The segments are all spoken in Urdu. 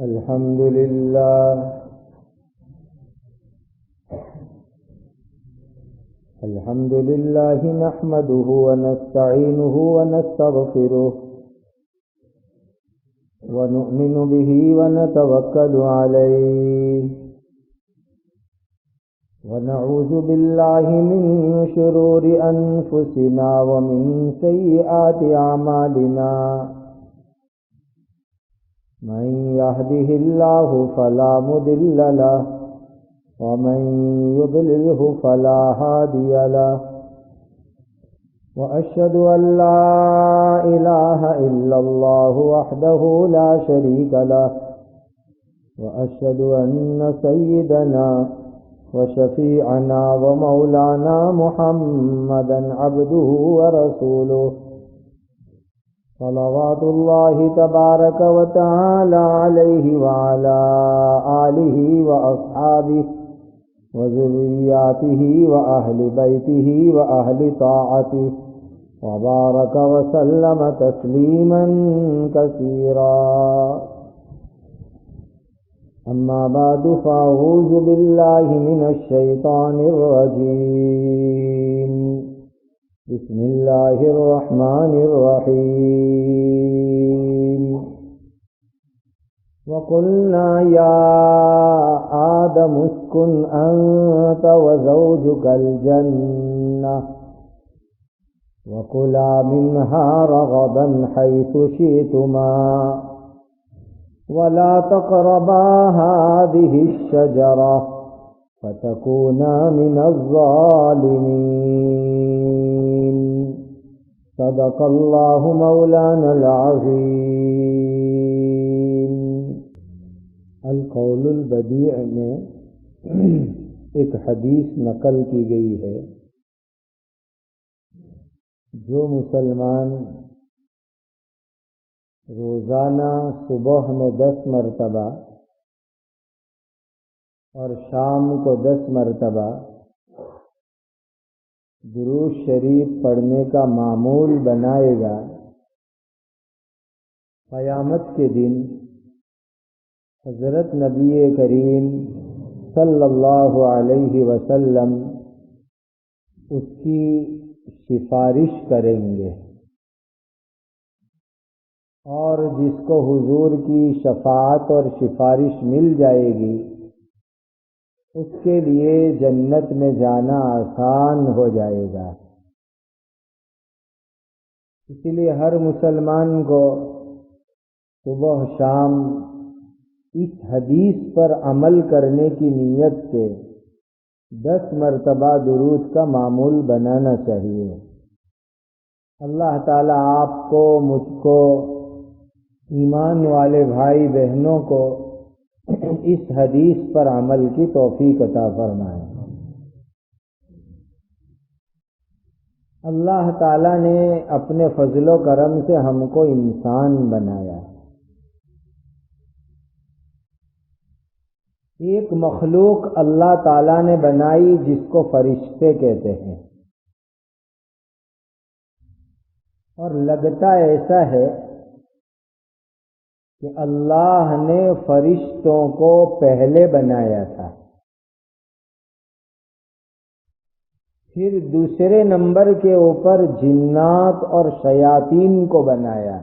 الحمد لله نحمده ونستعينه ونستغفره ونؤمن به ونتوكل عليه ونعوذ بالله من شرور أنفسنا ومن سيئات أعمالنا من يهده الله فلا مضل له ومن يضلله فلا هادي له وأشهد أن لا إله إلا الله وحده لا شريك له وأشهد أن سيدنا وشفيعنا ومولانا محمدا عبده ورسوله صلوات الله تبارك وتعالى عليه وعلى آله وأصحابه وذرياته وأهل بيته وأهل طاعته وبارك وسلم تسليما كثيرا. أما بعد فأعوذ بالله من الشيطان الرجيم. بسم الله الرحمن الرحيم. وقلنا يا آدم اسكن أنت وزوجك الجنة وكلا منها رغدا حيث شئتما ولا تقربا هذه الشجرة فتكونا من الظالمين. صدق الله مولانا العظيم. القول البدیع میں ایک حدیث نقل کی گئی ہے، جو مسلمان روزانہ صبح میں 10 مرتبہ اور شام کو 10 مرتبہ درود شریف پڑھنے کا معمول بنائے گا، قیامت کے دن حضرت نبی کریم صلی اللہ علیہ وسلم اس کی سفارش کریں گے، اور جس کو حضور کی شفاعت اور سفارش مل جائے گی اس کے لیے جنت میں جانا آسان ہو جائے گا. اسی لیے ہر مسلمان کو صبح شام اس حدیث پر عمل کرنے کی نیت سے 10 مرتبہ درود کا معمول بنانا چاہیے. اللہ تعالیٰ آپ کو، مجھ کو، ایمان والے بھائی بہنوں کو اس حدیث پر عمل کی توفیق عطا فرمائے. اللہ تعالیٰ نے اپنے فضل و کرم سے ہم کو انسان بنایا. ایک مخلوق اللہ تعالیٰ نے بنائی جس کو فرشتے کہتے ہیں، اور لگتا ایسا ہے کہ اللہ نے فرشتوں کو پہلے بنایا تھا، پھر دوسرے نمبر کے اوپر جنات اور شیاطین کو بنایا،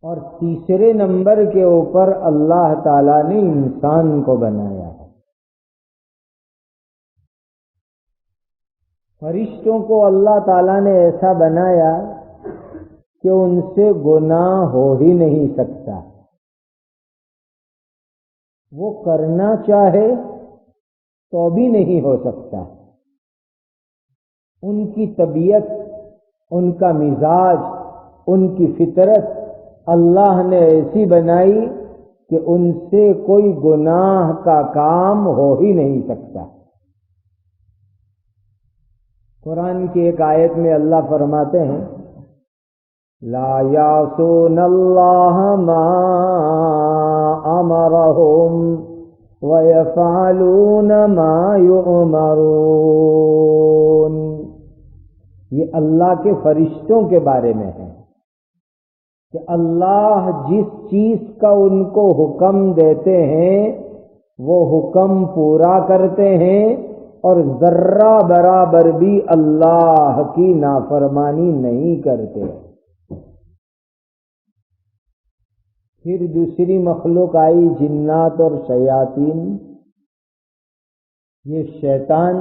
اور تیسرے نمبر کے اوپر اللہ تعالیٰ نے انسان کو بنایا. فرشتوں کو اللہ تعالیٰ نے ایسا بنایا کہ ان سے گناہ ہو ہی نہیں سکتا. وہ کرنا چاہے تو بھی نہیں ہو سکتا. ان کی طبیعت، ان کا مزاج، ان کی فطرت اللہ نے ایسی بنائی کہ ان سے کوئی گناہ کا کام ہو ہی نہیں سکتا. قرآن کی ایک آیت میں اللہ فرماتے ہیں لا یعصون اللہ ما امرہم ویفعلون ما یؤمرون. یہ اللہ کے فرشتوں کے بارے میں ہے. کہ اللہ جس چیز کا ان کو حکم دیتے ہیں وہ حکم پورا کرتے ہیں اور ذرہ برابر بھی اللہ کی نافرمانی نہیں کرتے۔ پھر دوسری مخلوق آئی جنات اور شیاطین۔ یہ شیطان،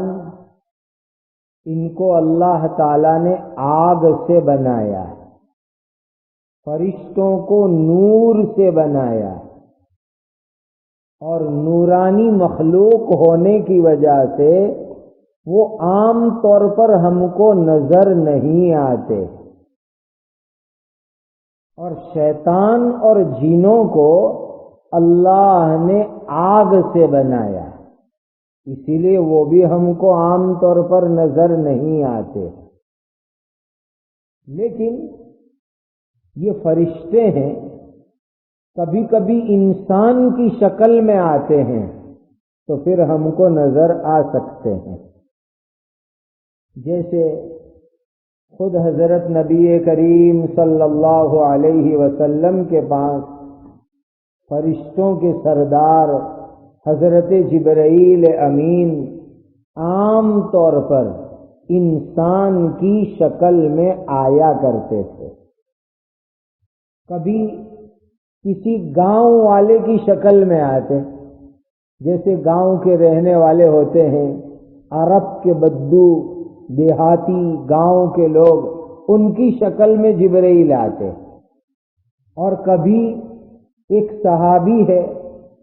ان کو اللہ تعالیٰ نے آگ سے بنایا، فرشتوں کو نور سے بنایا، اور نورانی مخلوق ہونے کی وجہ سے وہ عام طور پر ہم کو نظر نہیں آتے، اور شیطان اور جنوں کو اللہ نے آگ سے بنایا، اسی لیے وہ بھی ہم کو عام طور پر نظر نہیں آتے۔ لیکن یہ فرشتے ہیں، کبھی کبھی انسان کی شکل میں آتے ہیں تو پھر ہم کو نظر آ سکتے ہیں۔ جیسے خود حضرت نبی کریم صلی اللہ علیہ وسلم کے پاس فرشتوں کے سردار حضرت جبرائیل امین عام طور پر انسان کی شکل میں آیا کرتے تھے۔ کبھی کسی گاؤں والے کی شکل میں آتے، جیسے گاؤں کے رہنے والے ہوتے ہیں، عرب کے بدو، دیہاتی گاؤں کے لوگ، ان کی شکل میں جبرائیل آتے۔ اور کبھی ایک صحابی ہے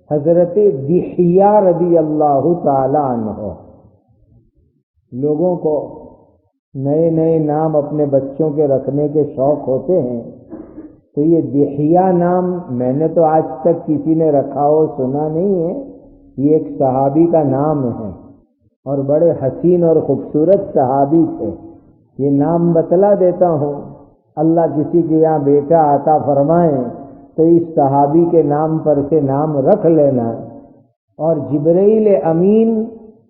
حضرت دحیہ رضی اللہ تعالی عنہ، لوگوں کو نئے نئے نام اپنے بچوں کے رکھنے کے شوق ہوتے ہیں، تو یہ دحیہ نام میں نے تو آج تک کسی نے رکھا ہو سنا نہیں ہے، یہ ایک صحابی کا نام ہے اور بڑے حسین اور خوبصورت صحابی تھے۔ یہ نام بتلا دیتا ہوں، اللہ کسی کے یہاں بیٹا عطا فرمائے تو اس صحابی کے نام پر سے نام رکھ لینا۔ اور جبرائیل امین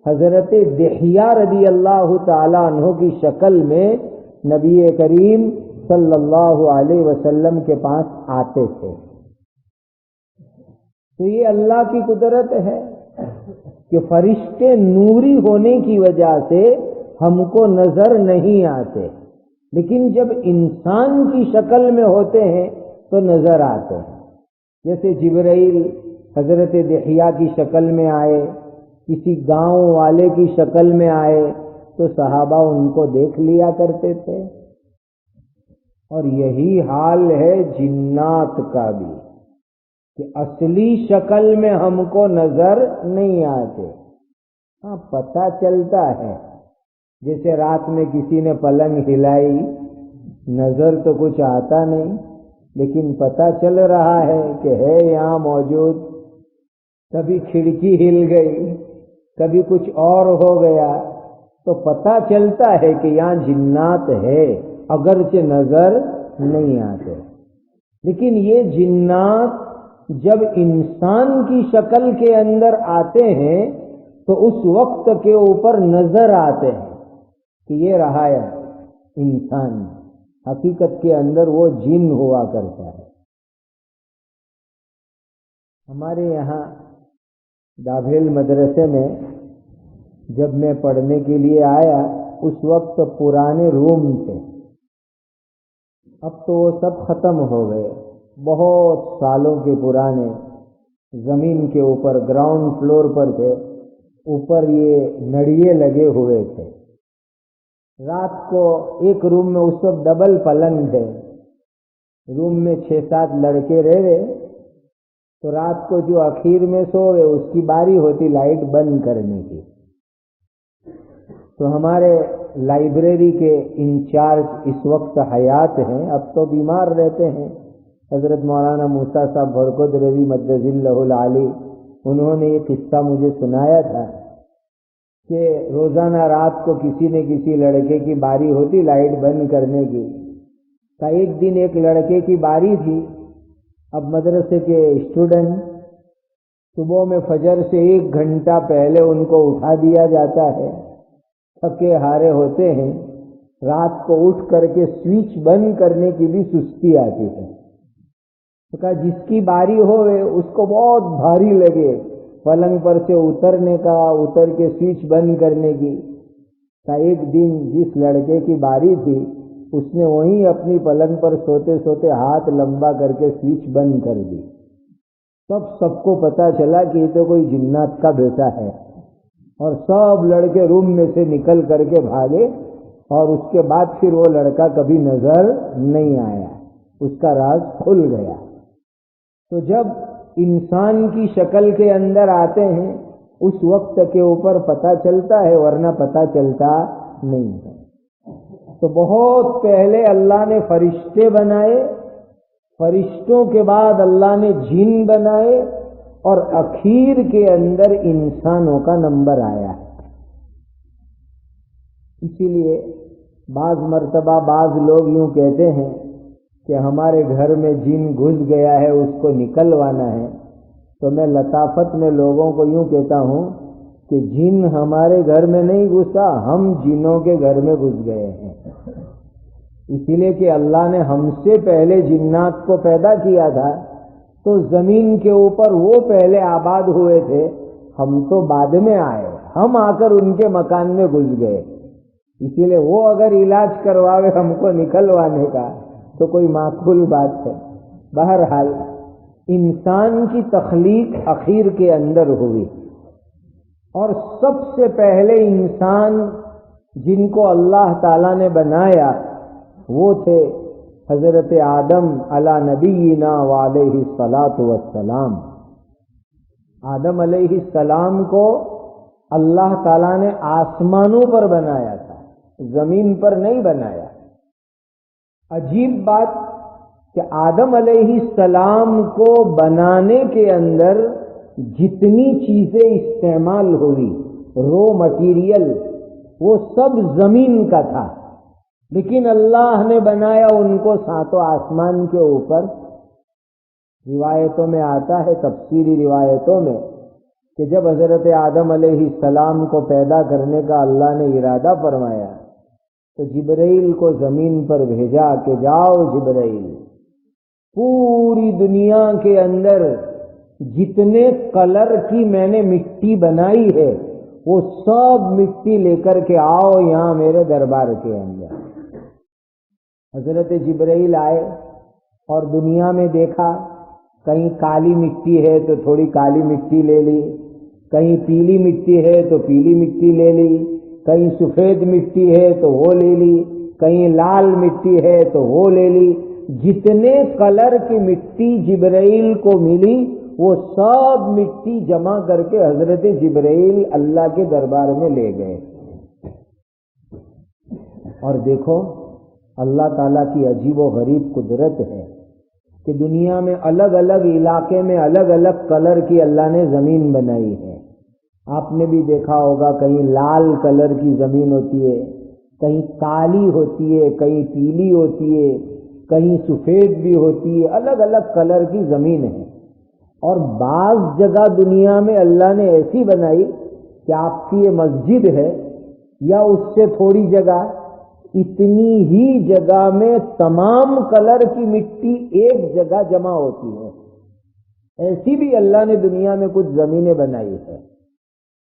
حضرت دحیہ رضی اللہ تعالی عنہ کی شکل میں نبی کریم صلی اللہ علیہ وسلم کے پاس آتے تھے۔ تو یہ اللہ کی قدرت ہے کہ فرشتے نوری ہونے کی وجہ سے ہم کو نظر نہیں آتے، لیکن جب انسان کی شکل میں ہوتے ہیں تو نظر آتے ہیں۔ جیسے جبرائیل حضرت دحیہ کی شکل میں آئے، کسی گاؤں والے کی شکل میں آئے تو صحابہ ان کو دیکھ لیا کرتے تھے۔ اور یہی حال ہے جنات کا بھی، کہ اصلی شکل میں ہم کو نظر نہیں آتے، ہاں پتہ چلتا ہے، جیسے رات میں کسی نے پلنگ ہلائی، نظر تو کچھ آتا نہیں، لیکن پتہ چل رہا ہے کہ ہے یہاں موجود۔ کبھی کھڑکی ہل گئی، کبھی کچھ اور ہو گیا، تو پتہ چلتا ہے کہ یہاں جنات ہے، اگرچہ نظر نہیں آتے۔ لیکن یہ جنات جب انسان کی شکل کے اندر آتے ہیں تو اس وقت کے اوپر نظر آتے ہیں کہ یہ رہا ہے انسان، حقیقت کے اندر وہ جن ہوا کرتا ہے۔ ہمارے یہاں دابھیل مدرسے میں جب میں پڑھنے کے لیے آیا، اس وقت پرانے روم تھے، اب تو وہ سب ختم ہو گئے، بہت سالوں کے پرانے، زمین کے اوپر گراؤنڈ فلور پر تھے، اوپر یہ نڑیے لگے ہوئے تھے۔ رات کو ایک روم میں اس وقت ڈبل پلنگ تھے، روم میں 6-7 لڑکے رہ رہے، تو رات کو جو اخیر میں سو گئے اس کی باری ہوتی لائٹ بند کرنے کی۔ تو ہمارے لائبریری کے انچارج اس وقت حیات ہیں، اب تو بیمار رہتے ہیں، حضرت مولانا موسیٰ صاحب برکت رضی مجدد اللہ العالی، انہوں نے یہ قصہ مجھے سنایا تھا کہ روزانہ رات کو کسی نے کسی لڑکے کی باری ہوتی لائٹ بند کرنے کی۔ کا ایک دن ایک لڑکے کی باری تھی، اب مدرسے کے اسٹوڈنٹ صبح میں فجر سے 1 گھنٹہ پہلے ان کو اٹھا دیا جاتا ہے، تھکے ہارے ہوتے ہیں، رات کو اٹھ کر کے سوئچ بند کرنے کی بھی سستی آتی ہے، تو کہا جس کی باری ہوئے اس کو بہت بھاری لگے پلنگ پر سے اترنے کا، اتر کے سوئچ بند کرنے کی. کا ایک دن جس لڑکے کی باری تھی اس نے وہیں اپنی پلنگ پر سوتے سوتے ہاتھ لمبا کر کے سوئچ بند کر دی. تب سب کو پتا چلا کہ یہ تو کوئی جنات کا بیٹا ہے، اور سب لڑکے روم میں سے نکل کر کے بھاگے، اور اس کے بعد پھر وہ لڑکا کبھی نظر نہیں آیا، اس کا راز کھل گیا. تو جب انسان کی شکل کے اندر آتے ہیں اس وقت کے اوپر پتہ چلتا ہے، ورنہ پتہ چلتا نہیں ہے. تو بہت پہلے اللہ نے فرشتے بنائے، فرشتوں کے بعد اللہ نے جن بنائے، اور اخیر کے اندر انسانوں کا نمبر آیا. اسی لیے بعض مرتبہ بعض لوگ یوں کہتے ہیں کہ ہمارے گھر میں جن گھس گیا ہے اس کو نکلوانا ہے. تو میں لطافت میں لوگوں کو یوں کہتا ہوں کہ جن ہمارے گھر میں نہیں گھسا، ہم جنوں کے گھر میں گھس گئے ہیں. اسی لیے کہ اللہ نے ہم سے پہلے جنات کو پیدا کیا تھا، تو زمین کے اوپر وہ پہلے آباد ہوئے تھے، ہم تو بعد میں آئے، ہم آ کر ان کے مکان میں گھس گئے. اسی لیے وہ اگر علاج کرواوے ہم کو نکلوانے کا تو کوئی معقول بات ہے. بہرحال انسان کی تخلیق اخیر کے اندر ہوئی، اور سب سے پہلے انسان جن کو اللہ تعالیٰ نے بنایا وہ تھے حضرت آدم علی نبینا وعلیہ الصلاۃ والسلام. آدم علیہ السلام کو اللہ تعالیٰ نے آسمانوں پر بنایا تھا، زمین پر نہیں بنایا. عجیب بات کہ آدم علیہ السلام کو بنانے کے اندر جتنی چیزیں استعمال ہوئی، رو مٹیریل، وہ سب زمین کا تھا، لیکن اللہ نے بنایا ان کو ساتوں آسمان کے اوپر. روایتوں میں آتا ہے، تفسیری روایتوں میں، کہ جب حضرت آدم علیہ السلام کو پیدا کرنے کا اللہ نے ارادہ فرمایا تو جبرائیل کو زمین پر بھیجا کہ جاؤ جبرائیل، پوری دنیا کے اندر جتنے کلر کی میں نے مٹی بنائی ہے وہ سب مٹی لے کر کے آؤ یہاں میرے دربار کے اندر. حضرت جبرائیل آئے اور دنیا میں دیکھا، کہیں کالی مٹی ہے تو تھوڑی کالی مٹی لے لی، کہیں پیلی مٹی ہے تو پیلی مٹی لے لی، کہیں سفید مٹی ہے تو وہ لے لی، کہیں لال مٹی ہے تو وہ لے لی. جتنے کلر کی مٹی جبرائیل کو ملی وہ سب مٹی جمع کر کے حضرت جبرائیل اللہ کے دربار میں لے گئے. اور دیکھو اللہ تعالیٰ کی عجیب و غریب قدرت ہے کہ دنیا میں الگ الگ علاقے میں الگ الگ کلر کی اللہ نے زمین بنائی ہے. آپ نے بھی دیکھا ہوگا کہیں لال کلر کی زمین ہوتی ہے، کہیں کالی ہوتی ہے، کہیں پیلی ہوتی ہے، کہیں سفید بھی ہوتی ہے، الگ الگ کلر کی زمین ہے. اور بعض جگہ دنیا میں اللہ نے ایسی بنائی کہ آپ کی یہ مسجد ہے یا اس سے تھوڑی جگہ، اتنی ہی جگہ میں تمام کلر کی مٹی ایک جگہ جمع ہوتی ہے. ایسی بھی اللہ نے دنیا میں کچھ زمینیں بنائی ہے.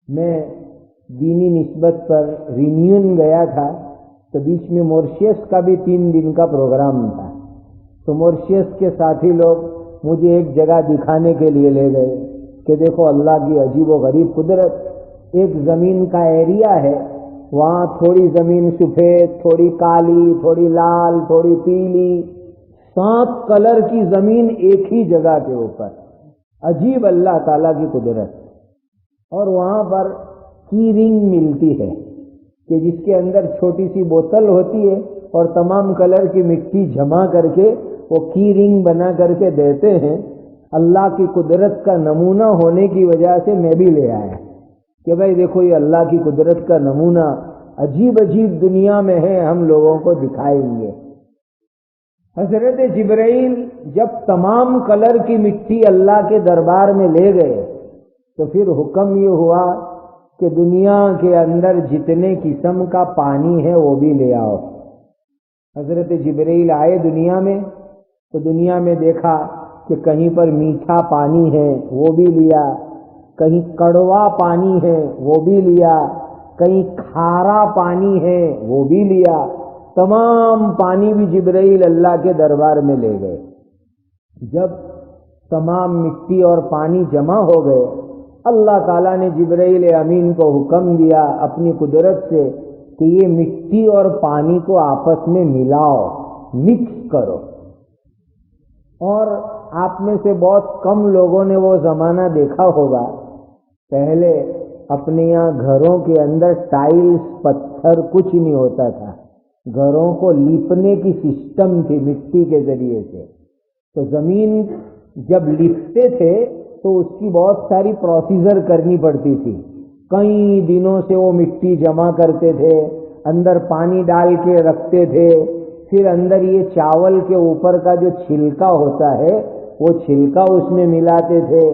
میں دینی نسبت پر رینیون گیا تھا تو بیچ میں مورشیس کا بھی 3 دن کا پروگرام تھا. تو مورشیس کے ساتھی لوگ مجھے ایک جگہ دکھانے کے لیے لے گئے کہ دیکھو اللہ کی عجیب و غریب قدرت. ایک زمین کا ایریا ہے، وہاں تھوڑی زمین سفید، تھوڑی کالی، تھوڑی لال، تھوڑی پیلی، 7 کلر کی زمین ایک ہی جگہ کے اوپر. عجیب اللہ تعالیٰ کی قدرت. اور وہاں پر کی رنگ ملتی ہے کہ جس کے اندر چھوٹی سی بوتل ہوتی ہے اور تمام کلر کی مٹی جمع کر کے وہ کی رنگ بنا کر کے دیتے ہیں. اللہ کی قدرت کا نمونہ ہونے کی وجہ سے میں بھی لے آیا کہ بھائی دیکھو یہ اللہ کی قدرت کا نمونہ عجیب عجیب دنیا میں ہے، ہم لوگوں کو دکھائیں گے. حضرت جبرائیل جب تمام کلر کی مٹی اللہ کے دربار میں لے گئے تو پھر حکم یہ ہوا کہ دنیا کے اندر جتنے قسم کا پانی ہے وہ بھی لے آؤ. حضرت جبرائیل آئے دنیا میں تو دنیا میں دیکھا کہ کہ کہیں پر میٹھا پانی ہے وہ بھی لیا، کہیں کڑوا پانی ہے وہ بھی لیا، کہیں کھارا پانی ہے وہ بھی لیا، تمام پانی بھی جبرائیل اللہ کے دربار میں لے گئے۔ جب تمام مٹی اور پانی جمع ہو گئے، اللہ تعالیٰ نے جبرائیل امین کو حکم دیا اپنی قدرت سے کہ یہ مٹی اور پانی کو آپس میں ملاؤ، مکس کرو۔ اور آپ میں سے بہت کم لوگوں نے وہ زمانہ دیکھا ہوگا، پہلے اپنے یہاں گھروں کے اندر ٹائلز پتھر کچھ نہیں ہوتا تھا، گھروں کو لیپنے کی سسٹم تھی مٹی کے ذریعے سے۔ تو زمین جب لیپتے تھے تو اس کی بہت ساری پروسیجر کرنی پڑتی تھی، کئی دنوں سے وہ مٹی جمع کرتے تھے، اندر پانی ڈال کے رکھتے تھے، پھر اندر یہ چاول کے اوپر کا جو چھلکا ہوتا ہے وہ چھلکا اس میں ملاتے تھے،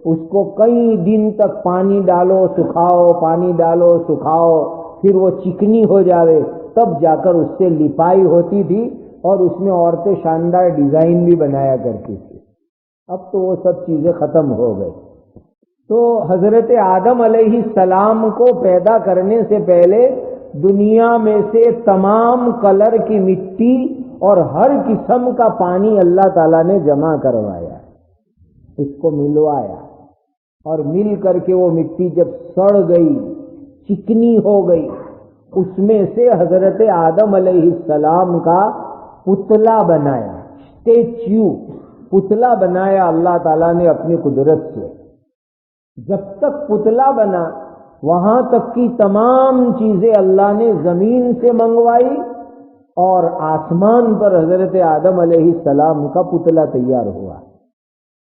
اس کو کئی دن تک پانی ڈالو سکھاؤ، پانی ڈالو سکھاؤ، پھر وہ چکنی ہو جاوے تب جا کر اس سے لپائی ہوتی تھی، اور اس میں عورتیں شاندار ڈیزائن بھی بنایا کرتی تھی۔ اب تو وہ سب چیزیں ختم ہو گئی۔ تو حضرت آدم علیہ السلام کو پیدا کرنے سے پہلے دنیا میں سے تمام کلر کی مٹی اور ہر قسم کا پانی اللہ تعالیٰ نے جمع کروایا، اس کو ملوایا، اور مل کر کے وہ مٹی جب سڑ گئی، چکنی ہو گئی، اس میں سے حضرت آدم علیہ السلام کا پتلا بنایا، اسٹیچو، پتلا بنایا اللہ تعالیٰ نے اپنی قدرت سے۔ جب تک پتلا بنا وہاں تک کی تمام چیزیں اللہ نے زمین سے منگوائی، اور آسمان پر حضرت آدم علیہ السلام کا پتلا تیار ہوا۔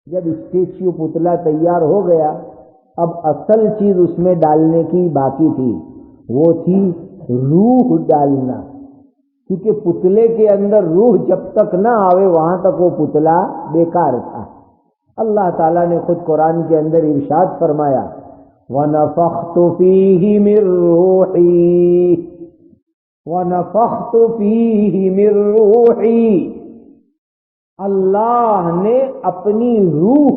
جب اسٹیچو پتلا تیار ہو گیا، اب اصل چیز اس میں ڈالنے کی باقی تھی، وہ تھی روح ڈالنا، کیونکہ پتلے کے اندر روح جب تک نہ آوے وہاں تک وہ پتلا بیکار تھا۔ اللہ تعالیٰ نے خود قرآن کے اندر ارشاد فرمایا، وَنَفَخْتُ فِيهِ مِن رُّوحِي وَنَفَخْتُ فِيهِ مِن رُّوحِي، اللہ نے اپنی روح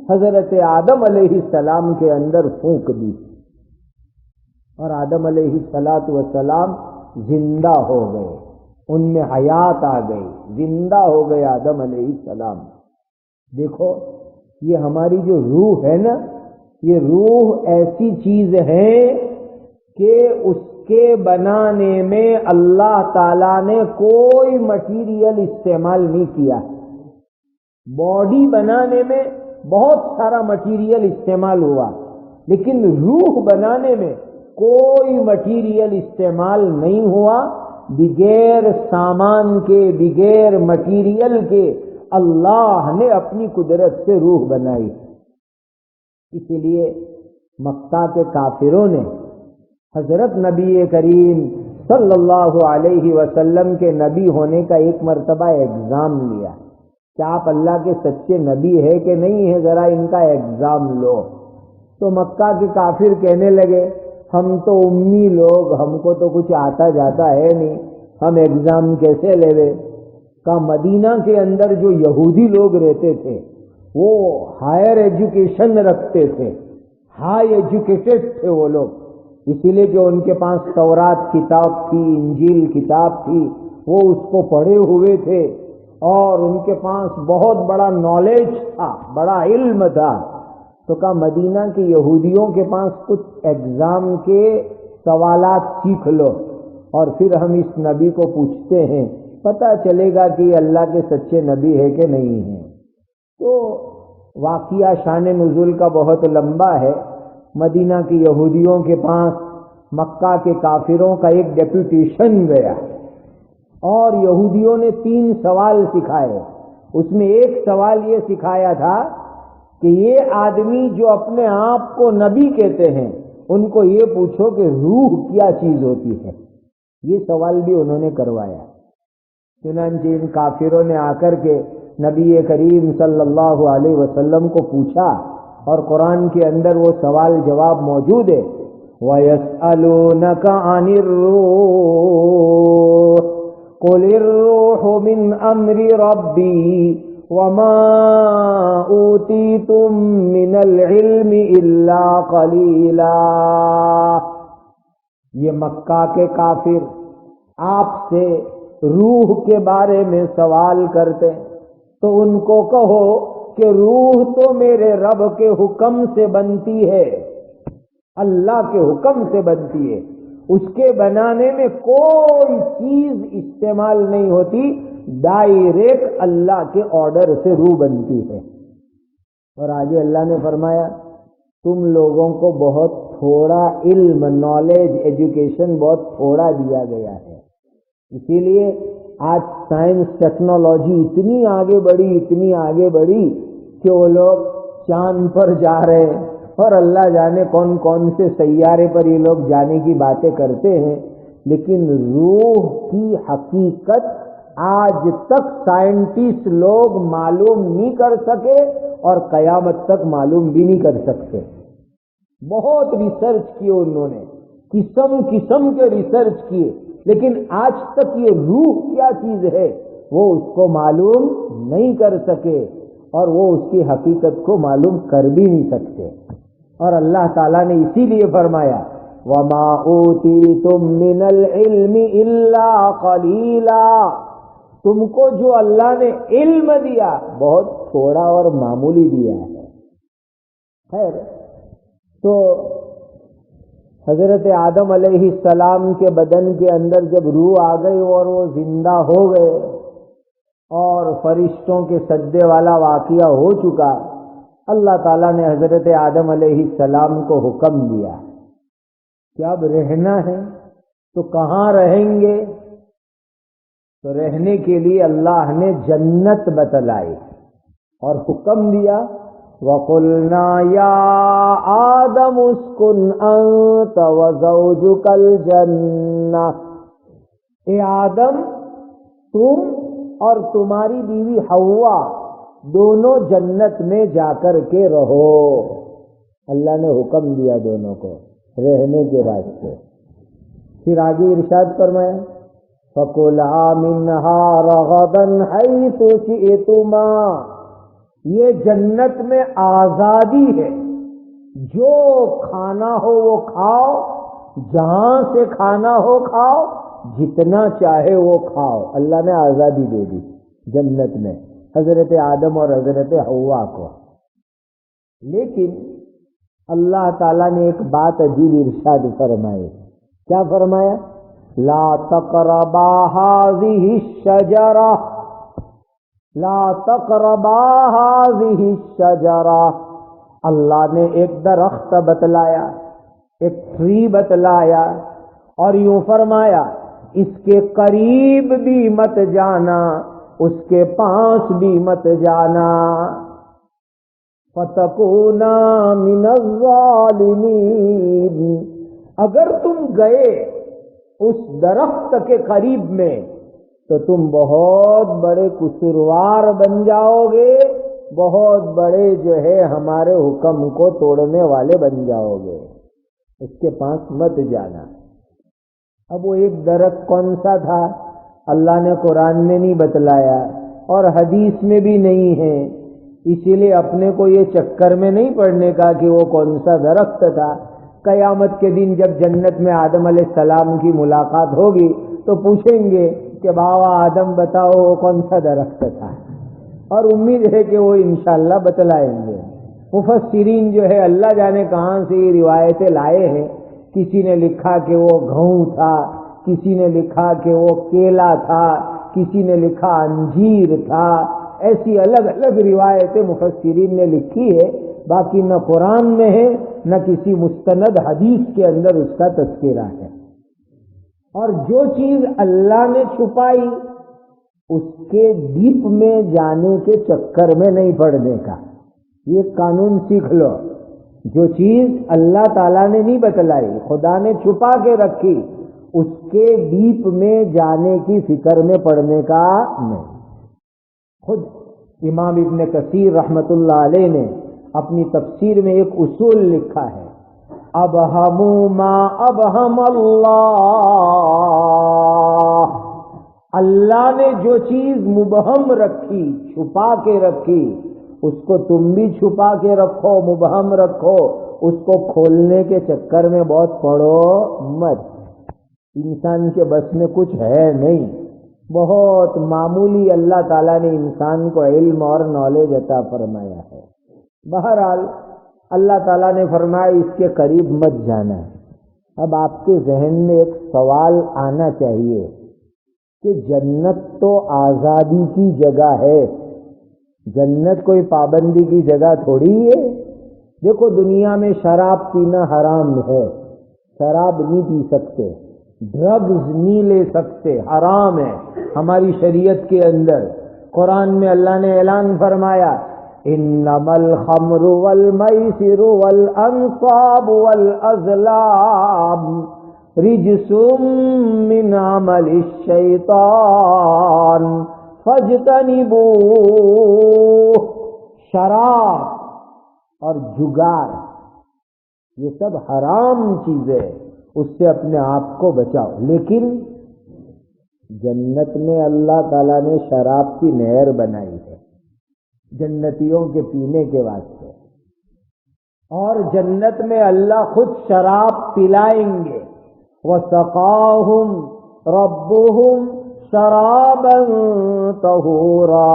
حضرت آدم علیہ السلام کے اندر پھونک دی، اور آدم علیہ السلام زندہ ہو گئے، ان میں حیات آ گئی، زندہ ہو گئے آدم علیہ السلام۔ دیکھو یہ ہماری جو روح ہے نا، یہ روح ایسی چیز ہے کہ اس کے بنانے میں اللہ تعالیٰ نے کوئی مٹیریل استعمال نہیں کیا۔ باڈی بنانے میں بہت سارا مٹیریل استعمال ہوا، لیکن روح بنانے میں کوئی مٹیریل استعمال نہیں ہوا۔ بغیر سامان کے، بغیر مٹیریل کے اللہ نے اپنی قدرت سے روح بنائی۔ اسی لیے مکہ کے کافروں نے حضرت نبی کریم صلی اللہ علیہ وسلم کے نبی ہونے کا ایک مرتبہ ایگزام لیا کہ آپ اللہ کے سچے نبی ہے کہ نہیں ہے، ذرا ان کا ایگزام لو۔ تو مکہ کے کافر کہنے لگے، ہم تو امی لوگ، ہم کو تو کچھ آتا جاتا ہے نہیں، ہم ایگزام کیسے لے وے؟ کا مدینہ کے اندر جو یہودی لوگ رہتے تھے وہ ہائر ایجوکیشن رکھتے تھے، ہائی ایجوکیٹڈ تھے وہ لوگ، اسی لیے کہ ان کے پاس تورات کتاب تھی، انجیل کتاب تھی، وہ اس کو پڑھے ہوئے تھے، اور ان کے پاس بہت بڑا نالج تھا، بڑا علم تھا۔ تو کہا مدینہ کے یہودیوں کے پاس کچھ ایگزام کے سوالات سیکھ لو، اور پھر ہم اس نبی کو پوچھتے ہیں، پتہ چلے گا کہ یہ اللہ کے سچے نبی ہے کہ نہیں ہے۔ تو واقعہ شان نزول کا بہت لمبا ہے۔ مدینہ کے یہودیوں کے پاس مکہ کے کافروں کا ایک ڈیپوٹیشن گیا، اور یہودیوں نے 3 سوال سکھائے۔ اس میں ایک سوال یہ سکھایا تھا کہ یہ آدمی جو اپنے آپ کو نبی کہتے ہیں، ان کو یہ پوچھو کہ روح کیا چیز ہوتی ہے۔ یہ سوال بھی انہوں نے کروایا۔ چنانچہ ان کافروں نے آ کر کے نبی کریم صلی اللہ علیہ وسلم کو پوچھا، اور قرآن کے اندر وہ سوال جواب موجود ہے، وَيَسْأَلُونَكَ عَنِ الرُّوحِ قُلِ الرُّوحُ مِنْ أَمْرِ رَبِّي وما اوتیتم من العلم الا قلیلا. یہ مکہ کے کافر آپ سے روح کے بارے میں سوال کرتے تو ان کو کہو کہ روح تو میرے رب کے حکم سے بنتی ہے، اللہ کے حکم سے بنتی ہے، اس کے بنانے میں کوئی چیز استعمال نہیں ہوتی، ڈائریکٹ اللہ کے آرڈر سے روح بنتی ہے. اور آگے اللہ نے فرمایا تم لوگوں کو بہت تھوڑا علم، نالج، ایجوکیشن بہت تھوڑا دیا گیا ہے، اسی لیے آج سائنس ٹیکنالوجی اتنی آگے بڑھی کہ وہ لوگ چاند پر جا رہے ہیں اور اللہ جانے کون کون سے سیارے پر یہ لوگ جانے کی باتیں کرتے ہیں، لیکن روح کی حقیقت آج تک سائنٹسٹ لوگ معلوم نہیں کر سکے اور قیامت تک معلوم بھی نہیں کر سکتے. بہت ریسرچ کیے انہوں نے، قسم کے ریسرچ کیے، لیکن آج تک یہ روح کیا چیز ہے وہ اس کو معلوم نہیں کر سکے اور وہ اس کی حقیقت کو معلوم کر بھی نہیں سکتے. اور اللہ تعالیٰ نے اسی لیے فرمایا وَمَا أُوتِيتُم مِّنَ الْعِلْمِ إِلَّا قَلِيلًا، تم کو جو اللہ نے علم دیا بہت تھوڑا اور معمولی دیا ہے. خیر، تو حضرت آدم علیہ السلام کے بدن کے اندر جب روح آ گئی اور وہ زندہ ہو گئے اور فرشتوں کے سجدے والا واقعہ ہو چکا، اللہ تعالیٰ نے حضرت آدم علیہ السلام کو حکم دیا کہ اب رہنا ہے تو کہاں رہیں گے؟ تو رہنے کے لیے اللہ نے جنت بتلائی اور حکم دیا وَقُلْنَا يَا آدَمُ اسْكُنْ أَنْتَ وَزَوْجُكَ الْجَنَّةَ، اے آدم تم اور تمہاری بیوی حوا دونوں جنت میں جا کر کے رہو. اللہ نے حکم دیا دونوں کو رہنے کے راستے. پھر آگے ارشاد فرمایا فَكُلَا مِنْهَا رَغَدًا حَيْثُ شِئْتُمَا، یہ جنت میں آزادی ہے، جو کھانا ہو وہ کھاؤ، جہاں سے کھانا ہو کھاؤ، جتنا چاہے وہ کھاؤ. اللہ نے آزادی دے دی جنت میں حضرت آدم اور حضرت حوا کو. لیکن اللہ تعالیٰ نے ایک بات عجیب ارشاد فرمائی. کیا فرمایا؟ لا تقربا هذه الشجرہ، لا تقربا هذه الشجرہ. اللہ نے ایک درخت بتلایا، ایک ٹری بتلایا اور یوں فرمایا اس کے قریب بھی مت جانا، اس کے پاس بھی مت جانا. فَتَكُونَا مِنَ الظَّالِمِينَ، اگر تم گئے اس درخت کے قریب میں تو تم بہت بڑے قصوروار بن جاؤ گے، بہت بڑے جو ہے ہمارے حکم کو توڑنے والے بن جاؤ گے، اس کے پاس مت جانا. اب وہ ایک درخت کون سا تھا اللہ نے قرآن میں نہیں بتلایا اور حدیث میں بھی نہیں ہے، اسی لیے اپنے کو یہ چکر میں نہیں پڑنے کا کہ وہ کون سا درخت تھا. قیامت کے دن جب جنت میں آدم علیہ السلام کی ملاقات ہوگی تو پوچھیں گے کہ بابا آدم بتاؤ وہ کون سا درخت تھا، اور امید ہے کہ وہ انشاءاللہ بتلائیں گے. مفسرین جو ہے اللہ جانے کہاں سے یہ روایتیں لائے ہیں. کسی نے لکھا کہ وہ گھؤں تھا، کسی نے لکھا کہ وہ کیلا تھا، کسی نے لکھا انجیر تھا. ایسی الگ الگ روایتیں مفسرین نے لکھی ہے، باقی نہ قرآن میں ہے نہ کسی مستند حدیث کے اندر اس کا تذکرہ ہے. اور جو چیز اللہ نے چھپائی اس کے ڈیپ میں جانے کے چکر میں نہیں پڑنے کا. یہ قانون سیکھ لو، جو چیز اللہ تعالیٰ نے نہیں بتلائی، خدا نے چھپا کے رکھی، اس کے ڈیپ میں جانے کی فکر میں پڑنے کا نہیں. خود امام ابن کثیر رحمت اللہ علیہ نے اپنی تفسیر میں ایک اصول لکھا ہے، ابہموا ما ابہم اللہ، اللہ نے جو چیز مبہم رکھی، چھپا کے رکھی، اس کو تم بھی چھپا کے رکھو، مبہم رکھو، اس کو کھولنے کے چکر میں بہت پڑو مت۔ انسان کے بس میں کچھ ہے نہیں، بہت معمولی اللہ تعالیٰ نے انسان کو علم اور نالج عطا فرمایا ہے۔ بہرحال اللہ تعالیٰ نے فرمایا اس کے قریب مت جانا ہے۔ اب آپ کے ذہن میں ایک سوال آنا چاہیے کہ جنت تو آزادی کی جگہ ہے، جنت کوئی پابندی کی جگہ تھوڑی ہے۔ دیکھو دنیا میں شراب پینا حرام ہے، شراب نہیں پی سکتے، ڈرگز نہیں لے سکتے، حرام ہے ہماری شریعت کے اندر۔ قرآن میں اللہ نے اعلان فرمایا انما الخمر والمیسر والانصاب والازلام رجس من عمل الشیطان فاجتنبوہ۔ شراب اور جگار یہ سب حرام چیزیں، اس سے اپنے آپ کو بچاؤ۔ لیکن جنت میں اللہ تعالیٰ نے شراب کی نہر بنائی ہے جنتیوں کے پینے کے واسطے، اور جنت میں اللہ خود شراب پلائیں گے۔ وَسَقَاهُمْ رَبُّهُمْ شَرَابًا طَهُورًا،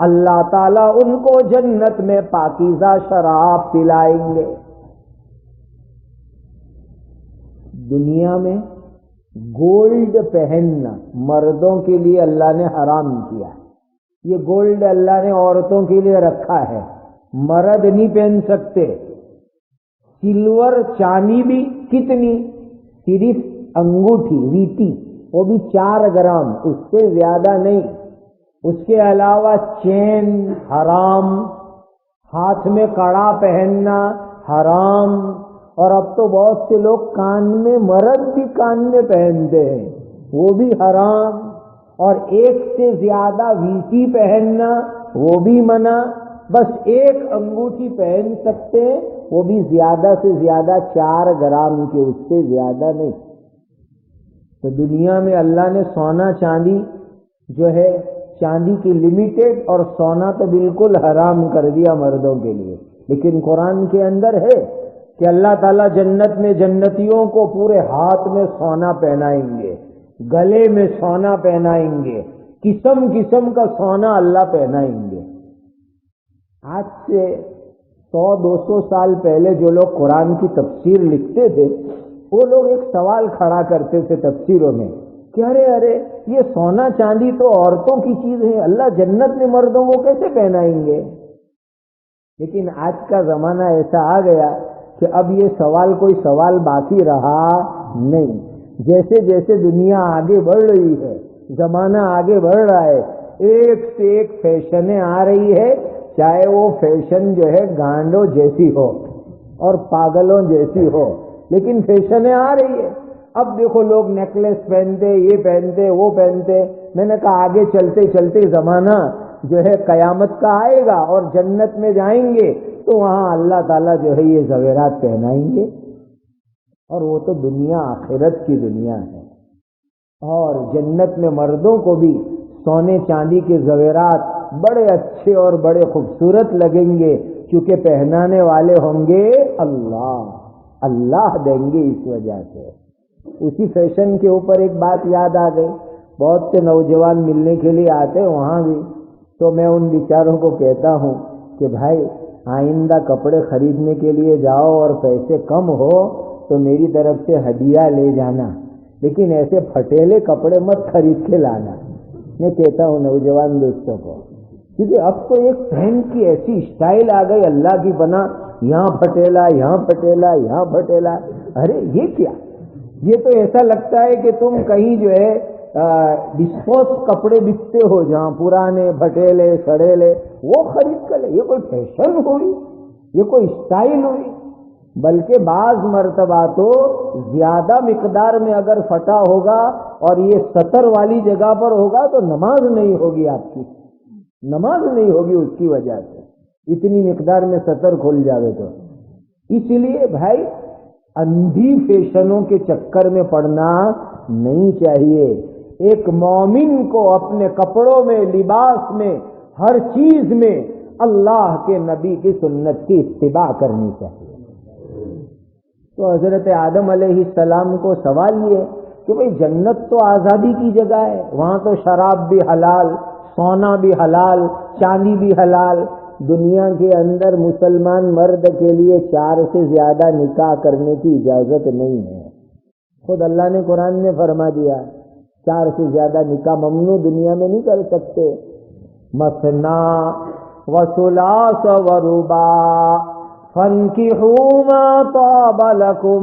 اللہ تعالیٰ ان کو جنت میں پاکیزہ شراب پلائیں گے۔ دنیا میں گولڈ پہننا مردوں کے لیے اللہ نے حرام کیا ہے، یہ گولڈ اللہ نے عورتوں کے لیے رکھا ہے، مرد نہیں پہن سکتے۔ سلور چاندی بھی کتنی؟ صرف انگوٹھی ریتی، وہ بھی 4 گرام، اس سے زیادہ نہیں۔ اس کے علاوہ چین حرام، ہاتھ میں کڑا پہننا حرام، اور اب تو بہت سے لوگ کان میں، مرد بھی کان میں پہنتے ہیں، وہ بھی حرام۔ اور ایک سے زیادہ ویسی پہننا وہ بھی منع، بس ایک انگوٹھی پہن سکتے ہیں، وہ بھی زیادہ سے زیادہ 4 گرام کے، اس سے زیادہ نہیں۔ تو دنیا میں اللہ نے سونا چاندی جو ہے، چاندی کی لمیٹڈ اور سونا تو بالکل حرام کر دیا مردوں کے لیے۔ لیکن قرآن کے اندر ہے کہ اللہ تعالیٰ جنت میں جنتیوں کو پورے ہاتھ میں سونا پہنائیں گے، گلے میں سونا پہنائیں گے، قسم قسم کا سونا اللہ پہنائیں گے۔ آج سے 100-200 سال پہلے جو لوگ قرآن کی تفسیر لکھتے تھے، وہ لوگ ایک سوال کھڑا کرتے تھے تفسیروں میں کہ ارے یہ سونا چاندی تو عورتوں کی چیز ہے، اللہ جنت میں مردوں کو کیسے پہنائیں گے؟ لیکن آج کا زمانہ ایسا آ گیا کہ اب یہ سوال کوئی سوال باقی رہا نہیں۔ جیسے جیسے دنیا آگے بڑھ رہی ہے، زمانہ آگے بڑھ رہا ہے، ایک سے ایک فیشنیں آ رہی ہے، چاہے وہ فیشن جو ہے گانڈوں جیسی ہو اور پاگلوں جیسی ہو، لیکن فیشنیں آ رہی ہے۔ اب دیکھو لوگ نیکلس پہنتے، یہ پہنتے، وہ پہنتے۔ میں نے کہا آگے چلتے چلتے زمانہ جو ہے قیامت کا آئے گا، اور جنت میں جائیں گے تو وہاں اللہ تعالیٰ جو ہے یہ زیورات پہنائیں گے، اور وہ تو دنیا آخرت کی دنیا ہے۔ اور جنت میں مردوں کو بھی سونے چاندی کے زیورات بڑے اچھے اور بڑے خوبصورت لگیں گے، کیونکہ پہنانے والے ہوں گے اللہ دیں گے۔ اس وجہ سے اسی فیشن کے اوپر ایک بات یاد آ گئی، بہت سے نوجوان ملنے کے لیے آتے وہاں بھی، تو میں ان بیچاروں کو کہتا ہوں کہ بھائی آئندہ کپڑے خریدنے کے لیے جاؤ اور پیسے کم ہو تو میری طرف سے ہدیہ لے جانا، لیکن ایسے پھٹیلے کپڑے مت خرید کے لانا، میں کہتا ہوں نوجوان دوستوں کو، کیونکہ اب تو ایک پہن کی ایسی اسٹائل آ گئی اللہ کی پناہ، یہاں پھٹیلا، یہاں پھٹیلا، یہاں پھٹیلا۔ ارے یہ کیا؟ یہ تو ایسا لگتا ہے کہ تم کہیں جو ہے ڈسپوز کپڑے بکتے ہو، جہاں پرانے پھٹیلے سڑیلے وہ خرید کر لے۔ یہ کوئی فیشن ہوئی؟ یہ کوئی اسٹائل ہوئی؟ بلکہ بعض مرتبہ تو زیادہ مقدار میں اگر پھٹا ہوگا اور یہ سطر والی جگہ پر ہوگا تو نماز نہیں ہوگی، آپ کی نماز نہیں ہوگی اس کی وجہ سے، اتنی مقدار میں سطر کھل جاوے تو۔ اس لیے بھائی اندھی فیشنوں کے چکر میں پڑنا نہیں چاہیے۔ ایک مومن کو اپنے کپڑوں میں، لباس میں، ہر چیز میں اللہ کے نبی کی سنت کی اتباع کرنی چاہیے۔ تو حضرت آدم علیہ السلام کو سوال یہ کہ بھئی جنت تو آزادی کی جگہ ہے، وہاں تو شراب بھی حلال، سونا بھی حلال، چاندی بھی حلال۔ دنیا کے اندر مسلمان مرد کے لیے 4 سے زیادہ نکاح کرنے کی اجازت نہیں ہے۔ خود اللہ نے قرآن میں فرما دیا 4 سے زیادہ نکاح ممنوع، دنیا میں نہیں کر سکتے۔ مثنا وثلاث ورباع فانکحوا ما طاب لکم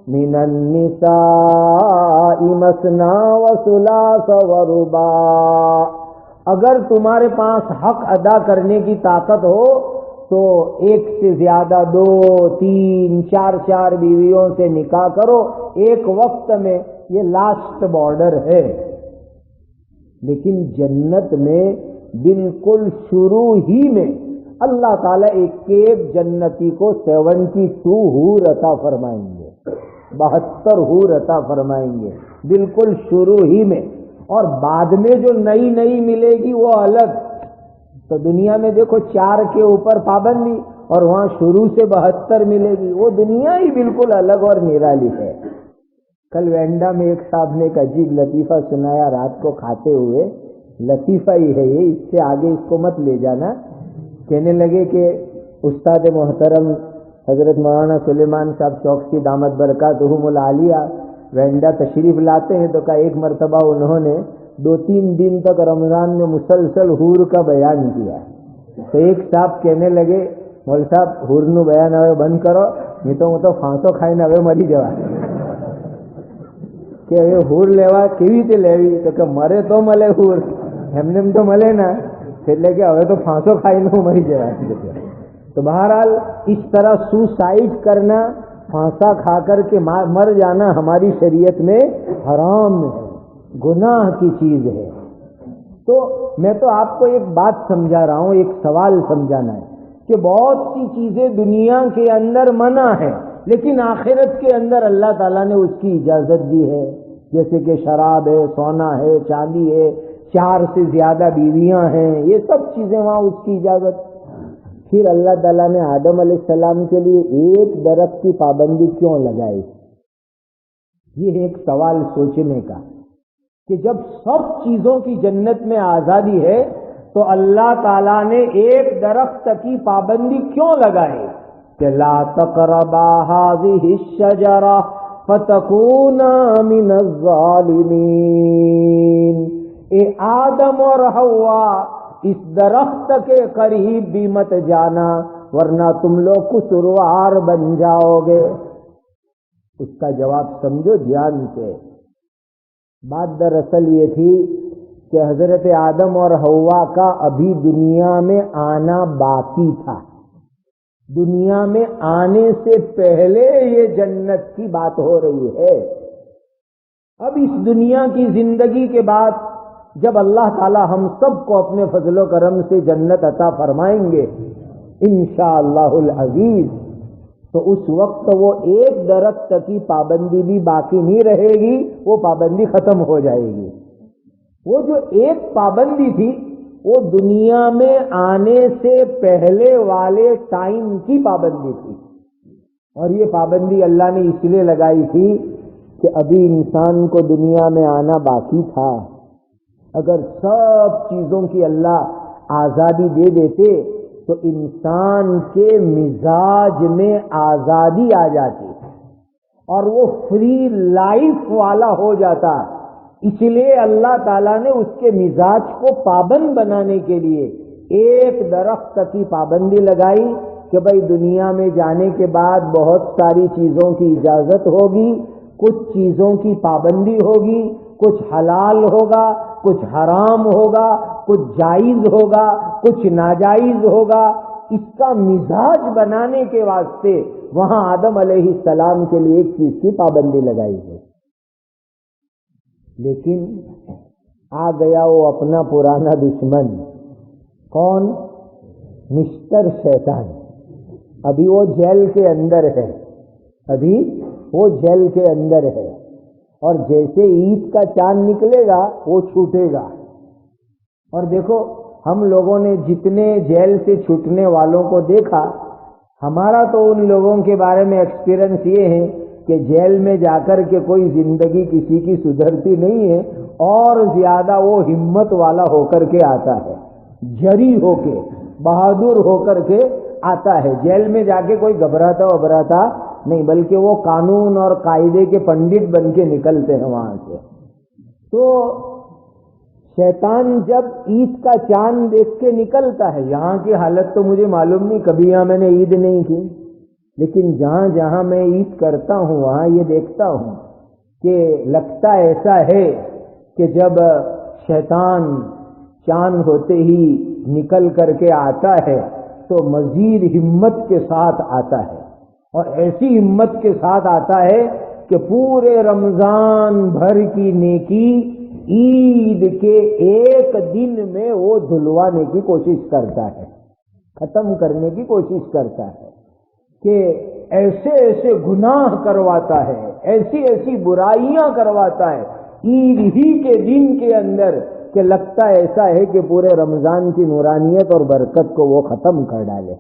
من النساء مثنا وثلاث ورباع۔ اگر تمہارے پاس حق ادا کرنے کی طاقت ہو تو 1 سے زیادہ 2، 3، 4 بیویوں سے نکاح کرو ایک وقت میں، یہ لاسٹ بارڈر ہے۔ لیکن جنت میں بالکل شروع ہی میں اللہ تعالیٰ ایک جنتی کو 72 حور عطا فرمائیں گے، 72 حور عطا فرمائیں گے بالکل شروع ہی میں، اور بعد میں جو نئی ملے گی وہ الگ۔ تو دنیا میں دیکھو 4 کے اوپر پابندی، اور وہاں شروع سے 72 ملے گی، وہ دنیا ہی بالکل الگ اور نرالی ہے۔ کل وینڈا میں ایک صاحب نے ایک عجیب لطیفہ سنایا رات کو کھاتے ہوئے، لطیفہ ہی ہے یہ، اس سے آگے اس کو مت لے جانا۔ کہنے لگے کہ استاد محترم حضرت مولانا سلیمان صاحب چوکسی دامت برکاتہم العالیہ وینڈا تشریف لاتے ہیں، تو کہا ایک مرتبہ انہوں نے 2-3 دن تک رمضان میں مسلسل حور کا بیان کیا۔ تو ایک صاحب کہنے لگے مول صاحب حور نو بیان ہوئے بند کرو، نہیں تو وہ تو پھانسو کھائے نہ ہوئے مری جوا کہ حور لیوا کیوی تے لیوی، تو کہ مرے تو ملے حور، ہم تو ملے نا، پھر لے کے ہوئے تو پھانسو کھائی نو مری جوا۔ تو بہرحال اس طرح سوسائڈ کرنا، پھانسا کھا کر کے مر جانا ہماری شریعت میں حرام ہے، گناہ کی چیز ہے۔ تو میں تو آپ کو ایک بات سمجھا رہا ہوں، ایک سوال سمجھانا ہے کہ بہت سی چیزیں دنیا کے اندر منع ہے، لیکن آخرت کے اندر اللہ تعالیٰ نے اس کی اجازت دی ہے، جیسے کہ شراب ہے، سونا ہے، چاندی ہے، 4 سے زیادہ بیویاں ہیں، یہ سب چیزیں وہاں اس کی اجازت۔ پھر اللہ تعالیٰ نے آدم علیہ السلام کے لیے ایک درخت کی پابندی کیوں لگائی؟ یہ ایک سوال سوچنے کا کہ جب سب چیزوں کی جنت میں آزادی ہے تو اللہ تعالیٰ نے ایک درخت کی پابندی کیوں لگائی کہ لا تقربا هذه الشجرة فتكونا من الظالمین، اے آدم اور حوا اس درخت کے قریب بھی مت جانا ورنہ تم لوگ قصوروار بن جاؤ گے۔ اس کا جواب سمجھو دھیان سے۔ بات دراصل یہ تھی کہ حضرت آدم اور حوا کا ابھی دنیا میں آنا باقی تھا، دنیا میں آنے سے پہلے یہ جنت کی بات ہو رہی ہے۔ اب اس دنیا کی زندگی کے بعد جب اللہ تعالی ہم سب کو اپنے فضل و کرم سے جنت عطا فرمائیں گے انشاءاللہ العزیز، تو اس وقت وہ ایک درخت کی پابندی بھی باقی نہیں رہے گی، وہ پابندی ختم ہو جائے گی۔ وہ جو ایک پابندی تھی وہ دنیا میں آنے سے پہلے والے ٹائم کی پابندی تھی، اور یہ پابندی اللہ نے اس لیے لگائی تھی کہ ابھی انسان کو دنیا میں آنا باقی تھا۔ اگر سب چیزوں کی اللہ آزادی دے دیتے تو انسان کے مزاج میں آزادی آ جاتی اور وہ فری لائف والا ہو جاتا۔ اس لیے اللہ تعالیٰ نے اس کے مزاج کو پابند بنانے کے لیے ایک درخت کی پابندی لگائی کہ بھائی دنیا میں جانے کے بعد بہت ساری چیزوں کی اجازت ہوگی، کچھ چیزوں کی پابندی ہوگی، کچھ حلال ہوگا، کچھ حرام ہوگا، کچھ جائز ہوگا، کچھ ناجائز ہوگا۔ اس کا مزاج بنانے کے واسطے وہاں آدم علیہ السلام کے لیے ایک چیز کی پابندی لگائی ہے۔ لیکن آ گیا وہ اپنا پرانا دشمن، کون؟ مسٹر شیطان۔ ابھی وہ جیل کے اندر ہے، ابھی وہ جیل کے اندر ہے، اور جیسے عید کا چاند نکلے گا وہ چھوٹے گا. اور دیکھو ہم لوگوں نے جتنے جیل سے چھوٹنے والوں کو دیکھا، ہمارا تو ان لوگوں کے بارے میں ایکسپیرئنس یہ ہے کہ جیل میں جا کر کے کوئی زندگی کسی کی سدھرتی نہیں ہے، اور زیادہ وہ ہمت والا ہو کر کے آتا ہے، جری ہو کے، بہادر ہو کر کے آتا ہے. جیل میں جا کے کوئی گھبراتا نہیں، بلکہ وہ قانون اور قاعدے کے پنڈت بن کے نکلتے ہیں وہاں سے. تو شیطان جب عید کا چاند دیکھ کے نکلتا ہے، یہاں کی حالت تو مجھے معلوم نہیں، کبھی یہاں میں نے عید نہیں کی، لیکن جہاں جہاں میں عید کرتا ہوں وہاں یہ دیکھتا ہوں کہ لگتا ایسا ہے کہ جب شیطان چاند ہوتے ہی نکل کر کے آتا ہے تو مزید ہمت کے ساتھ آتا ہے، اور ایسی ہمت کے ساتھ آتا ہے کہ پورے رمضان بھر کی نیکی عید کے ایک دن میں وہ دھلوانے کی کوشش کرتا ہے، ختم کرنے کی کوشش کرتا ہے، کہ ایسے ایسے گناہ کرواتا ہے، ایسی ایسی برائیاں کرواتا ہے عید ہی کے دن کے اندر کہ لگتا ایسا ہے کہ پورے رمضان کی نورانیت اور برکت کو وہ ختم کر ڈالے.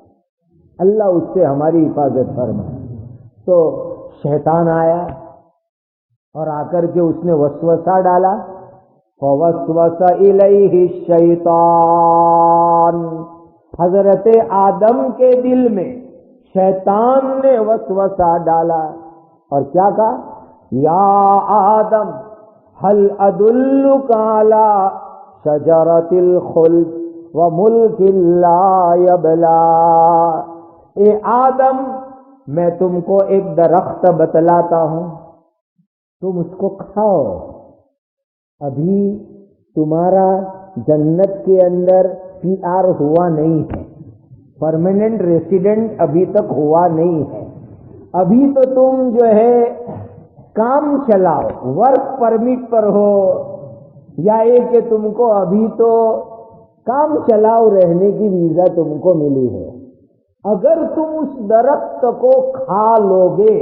اللہ اس سے ہماری حفاظت فرمائے. تو شیطان آیا اور آ کر کے اس نے وسوسہ ڈالا. فوسوس الیہ الشیطان، حضرت آدم کے دل میں شیطان نے وسوسہ ڈالا اور کیا کہا؟ یا آدم هل ادلک علی شجرۃ الخلد وملک لا یبلی. اے آدم، میں تم کو ایک درخت بتلاتا ہوں، تم اس کو کھاؤ. ابھی تمہارا جنت کے اندر PR ہوا نہیں ہے، پرماننٹ ریسیڈنٹ ابھی تک ہوا نہیں ہے. ابھی تو تم جو ہے کام چلاؤ، ورک پرمٹ پر ہو، یا یہ کہ تم کو ابھی تو کام چلاؤ رہنے کی ویزا تم کو ملی ہے. اگر تم اس درخت کو کھا لوگے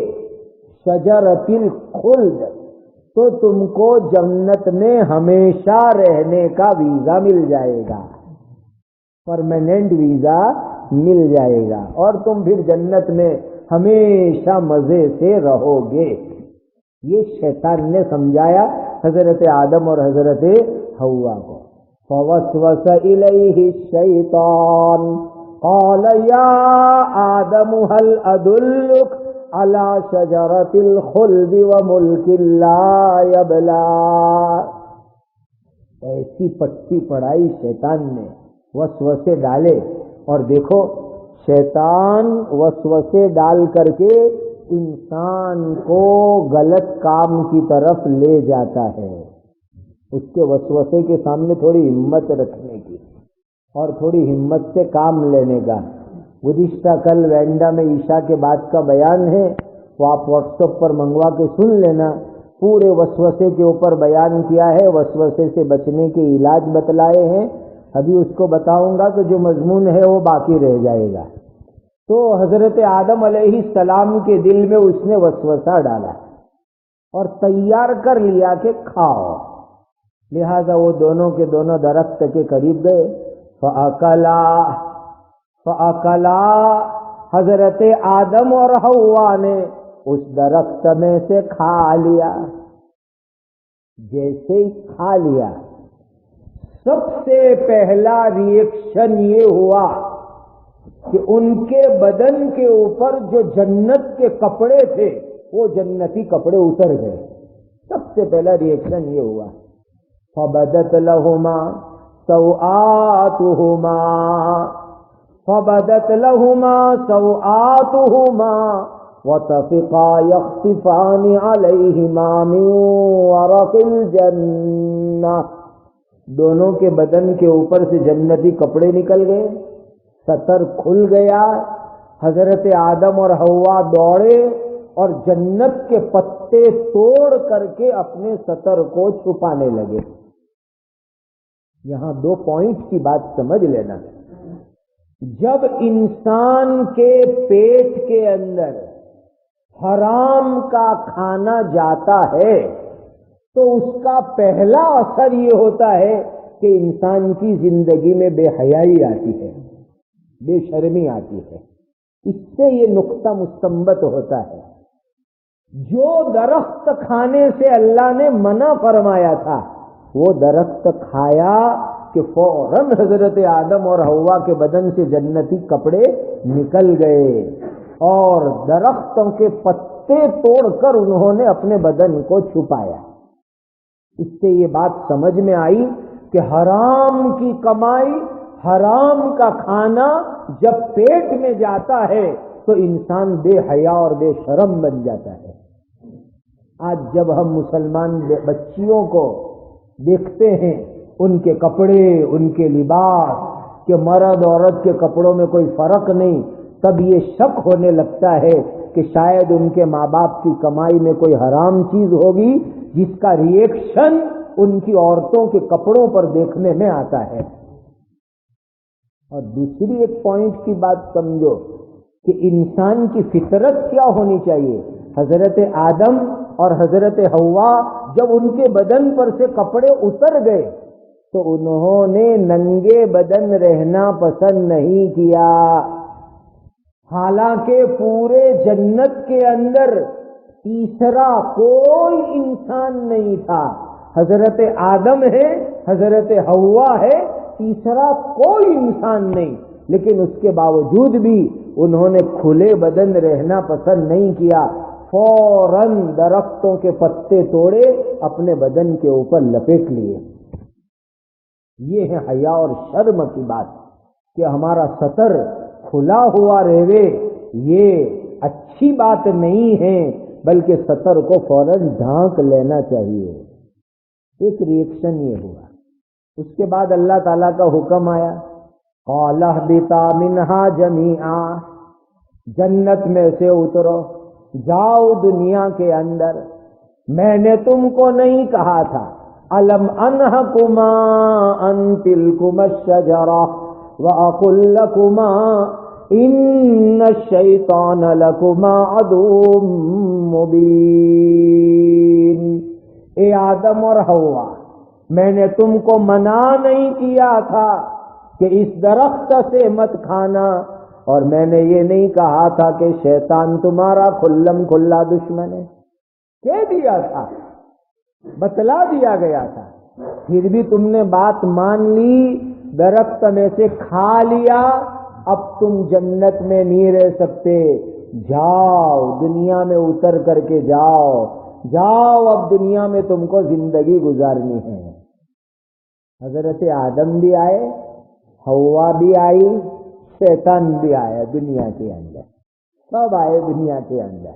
شجرۃ الخلد تو تم کو جنت میں ہمیشہ رہنے کا ویزا مل جائے گا، پرماننٹ ویزا مل جائے گا، اور تم پھر جنت میں ہمیشہ مزے سے رہو گے. یہ شیطان نے سمجھایا حضرت آدم اور حضرت حوا کو. فوسوس الیہ الشیطان قال یا آدم هل ادلک علی شجرۃ الخلد وملک لا یبلی. ایسی پٹی پڑھائی شیطان نے، وسوسے ڈالے. اور دیکھو شیطان وسوسے ڈال کر کے انسان کو غلط کام کی طرف لے جاتا ہے. اس کے وسوسے کے سامنے تھوڑی ہمت رکھنے کی اور تھوڑی ہمت سے کام لینے کا. گزشتہ کل وینڈا میں عشاء کے بعد کا بیان ہے، وہ آپ واٹس ایپ پر منگوا کے سن لینا. پورے وسوسے کے اوپر بیان کیا ہے، وسوسے سے بچنے کے علاج بتلائے ہیں. ابھی اس کو بتاؤں گا کہ جو مضمون ہے وہ باقی رہ جائے گا. تو حضرت آدم علیہ السلام کے دل میں اس نے وسوسہ ڈالا اور تیار کر لیا کہ کھاؤ. لہذا وہ دونوں کے دونوں درخت کے قریب گئے. فَأَكَلَا حضرت آدم اور حوا نے اس درخت میں سے کھا لیا. جیسے ہی کھا لیا، سب سے پہلا ریئیکشن یہ ہوا کہ ان کے بدن کے اوپر جو جنت کے کپڑے تھے وہ جنتی کپڑے اتر گئے. سب سے پہلا ریئیکشن یہ ہوا. فَبَدَتْ لَهُمَا سَوْآتُهُمَا فَبَدَتْ لَهُمَا سَوْآتُهُمَا وَطَفِقَا يَخْصِفَانِ عَلَيْهِمَا مِنْ وَرَقِ الْجَنَّةِ. دونوں کے بدن کے اوپر سے جنتی کپڑے نکل گئے، ستر کھل گیا. حضرت آدم اور حوا دوڑے اور جنت کے پتے توڑ کر کے اپنے ستر کو چھپانے لگے. یہاں 2 پوائنٹ کی بات سمجھ لینا. جب انسان کے پیٹ کے اندر حرام کا کھانا جاتا ہے تو اس کا پہلا اثر یہ ہوتا ہے کہ انسان کی زندگی میں بے حیائی آتی ہے، بے شرمی آتی ہے۔ اس سے یہ نقطہ مستنبط ہوتا ہے، جو درخت کھانے سے اللہ نے منع فرمایا تھا وہ درخت کھایا کہ فوراً حضرت آدم اور حوا کے بدن سے جنتی کپڑے نکل گئے، اور درختوں کے پتے توڑ کر انہوں نے اپنے بدن کو چھپایا۔ اس سے یہ بات سمجھ میں آئی کہ حرام کی کمائی، حرام کا کھانا جب پیٹ میں جاتا ہے تو انسان بے حیا اور بے شرم بن جاتا ہے۔ آج جب ہم مسلمان بچیوں کو دیکھتے ہیں، ان کے کپڑے، ان کے لباس، کہ مرد عورت کے کپڑوں میں کوئی فرق نہیں، تب یہ شک ہونے لگتا ہے کہ شاید ان کے ماں باپ کی کمائی میں کوئی حرام چیز ہوگی جس کا ری ایکشن ان کی عورتوں کے کپڑوں پر دیکھنے میں آتا ہے۔ اور دوسری ایک پوائنٹ کی بات سمجھو کہ انسان کی فطرت کیا ہونی چاہیے۔ حضرت آدم اور حضرت حوا جب ان کے بدن پر سے کپڑے اتر گئے تو انہوں نے ننگے بدن رہنا پسند نہیں کیا، حالانکہ پورے جنت کے اندر تیسرا کوئی انسان نہیں تھا۔ حضرت آدم ہے، حضرت حوا ہے، تیسرا کوئی انسان نہیں، لیکن اس کے باوجود بھی انہوں نے کھلے بدن رہنا پسند نہیں کیا، فوراً درختوں کے پتے توڑے اپنے بدن کے اوپر لپیٹ لیے۔ یہ ہے حیا اور شرم کی بات کہ ہمارا ستر کھلا ہوا رہے، یہ اچھی بات نہیں ہے، بلکہ ستر کو فوراً ڈھانک لینا چاہیے۔ ایک ری ایکشن یہ ہوا۔ اس کے بعد اللہ تعالیٰ کا حکم آیا، قَالَ اهْبِطَا مِنْهَا جَمِيعًا، جنت میں سے اترو، جاؤ دنیا کے اندر۔ میں نے تم کو نہیں کہا تھا أَلَمْ أَنْهَكُمَا أَنْ تِلْكُمَا الشَّجَرَةَ وَأَقُلْ لَكُمَا إِنَّ الشَّيْطَانَ لَكُمَا عَدُوٌّ مُبِينٌ۔ اے آدم اور حوا، میں نے تم کو منع نہیں کیا تھا کہ اس درخت سے مت کھانا، اور میں نے یہ نہیں کہا تھا کہ شیطان تمہارا کھلم کھلا دشمن ہے؟ کہہ دیا تھا، بتلا دیا گیا تھا، پھر بھی تم نے بات مان لی، درخت میں سے کھا لیا، اب تم جنت میں نہیں رہ سکتے، جاؤ دنیا میں اتر کر کے جاؤ، جاؤ اب دنیا میں تم کو زندگی گزارنی ہے۔ حضرت آدم بھی آئے، حوا بھی آئی، شیطان بھی آیا دنیا کے اندر، سب آئے دنیا کے اندر،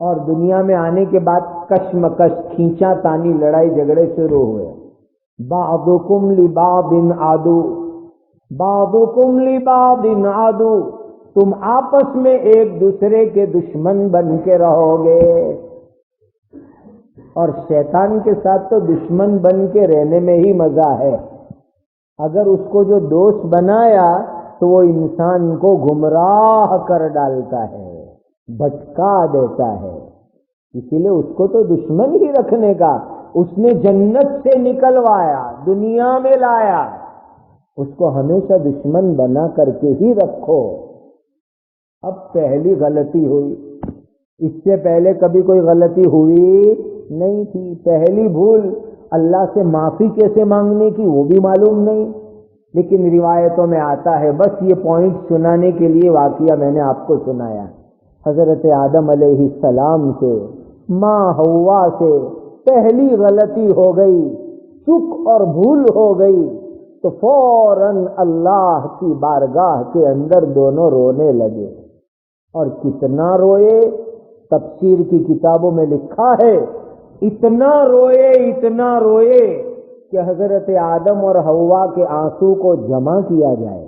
اور دنیا میں آنے کے بعد کشمکش، کھینچا تانی، لڑائی جھگڑے شروع ہوئے۔ بعضکم لبعض عدو، بعضکم لبعض عدو، تم آپس میں ایک دوسرے کے دشمن بن کے رہو گے، اور شیطان کے ساتھ تو دشمن بن کے رہنے میں ہی مزہ ہے۔ اگر اس کو جو دوست بنایا تو وہ انسان کو گمراہ کر ڈالتا ہے، بھٹکا دیتا ہے، اسی لیے اس کو تو دشمن ہی رکھنے کا۔ اس نے جنت سے نکلوایا، دنیا میں لایا، اس کو ہمیشہ دشمن بنا کر کے ہی رکھو۔ اب پہلی غلطی ہوئی، اس سے پہلے کبھی کوئی غلطی ہوئی نہیں تھی، پہلی بھول اللہ سے معافی کیسے مانگنے کی وہ بھی معلوم نہیں، لیکن روایتوں میں آتا ہے، بس یہ پوائنٹ سنانے کے لیے واقعہ میں نے آپ کو سنایا۔ حضرت آدم علیہ السلام سے، ماں حوا سے پہلی غلطی ہو گئی، چک اور بھول ہو گئی، تو فوراً اللہ کی بارگاہ کے اندر دونوں رونے لگے، اور کتنا روئے، تفسیر کی کتابوں میں لکھا ہے اتنا روئے کہ حضرت آدم اور حوا کے آنسو کو جمع کیا جائے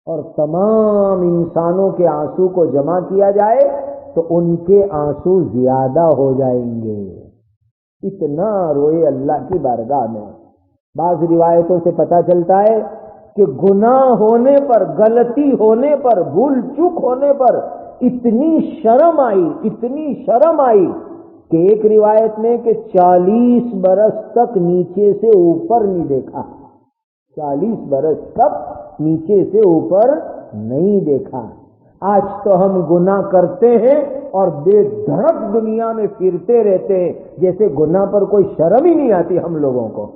اور تمام انسانوں کے آنسو کو جمع کیا جائے تو ان کے آنسو زیادہ ہو جائیں گے، اتنا روئے اللہ کی بارگاہ میں۔ بعض روایتوں سے پتہ چلتا ہے کہ گناہ ہونے پر، غلطی ہونے پر، بھول چوک ہونے پر اتنی شرم آئی کہ ایک روایت میں کہ 40 برس تک نیچے سے اوپر نہیں دیکھا، 40 برس تک نیچے سے اوپر نہیں دیکھا۔ آج تو ہم گناہ کرتے ہیں اور بے دھڑک دنیا میں پھرتے رہتے ہیں جیسے گناہ پر کوئی شرم ہی نہیں آتی ہم لوگوں کو۔